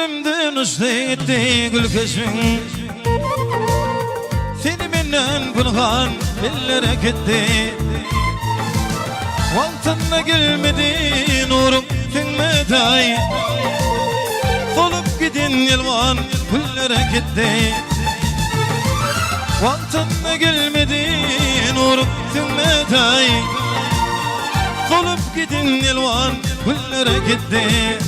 Gönlümden uçtu gitti gül keşin. Seni benden pınhan ellere gitti. Valtınla gelmedi nurum tünmetay. Solup gidin yılvan güllere gitti. Valtınla gelmedi nurum tünmetay. Solup gidin yılvan güllere gitti.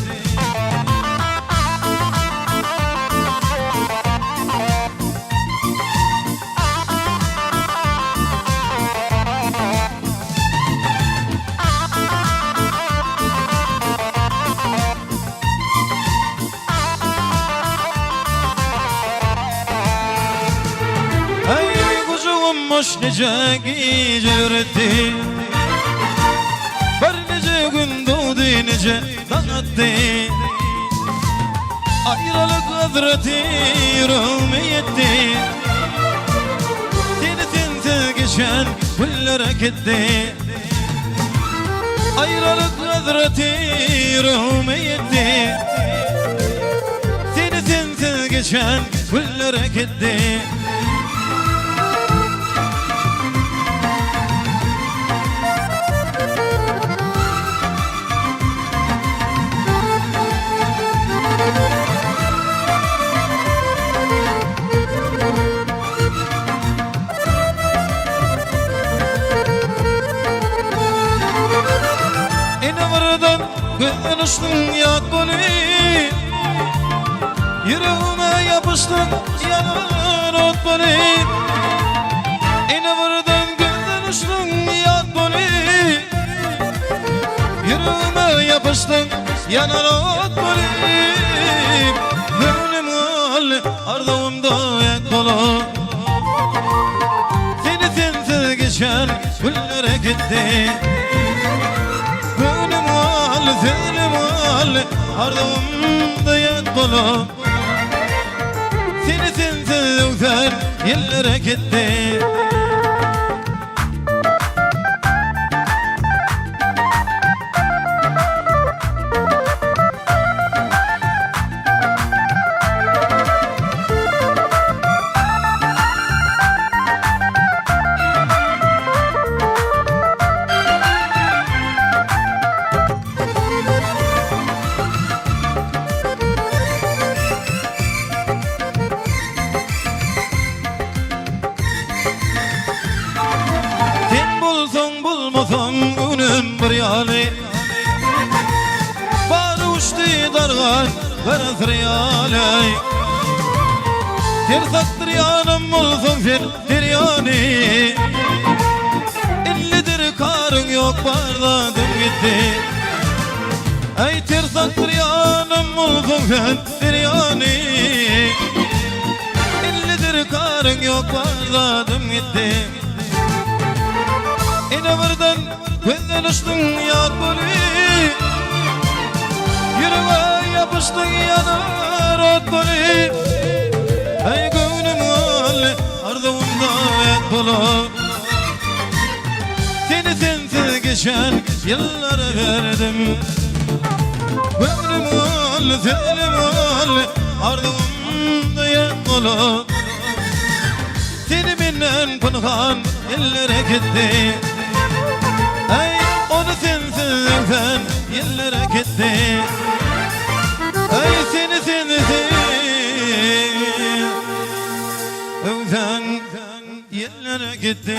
Hoş nece geceler etti. Bir nece gün doğdu nece dağıttı. Ayrılık hazreti yüreğime yetti. Seni sensiz geçen güllere gitti. Ayrılık hazreti yüreğime yetti. Seni sensiz geçen güllere gitti. Konuştun ya konu, yüreğime yapıştın yanan ot konu. İne vurdun gülden uçtun ya konu, yüreğime yapıştın yanan ot konu. Gönlüm al ardağımda yak kolu. Seni sensiz geçen güllere gitti. Gönlüm al selim al ardağımda yak kolu. Seni sensiz öter yerlere gitti. Bulmasan önüm bir yali. Bari uçtu dargan garaz riyali. Tersaktır yanım olsun bir yani. Ellidir karın yok bardadım gitti. Ey tersaktır yanım olsun bir yani. Ellidir karın yok bardadım gitti. İne vurdun gözden uçtun ya kuli. Yüreğe yapıştın yanar ot kuli. Ey gönlüm al ardağımda yak kolu. Seni sensiz geçen yıllara verdim. Gönlüm al selim al ardağımda yak kolu. Seni benden pınhan ellere gitti. Ey onu sensiz öten yerlere gitti. Ey seni sensiz öten yerlere gitti.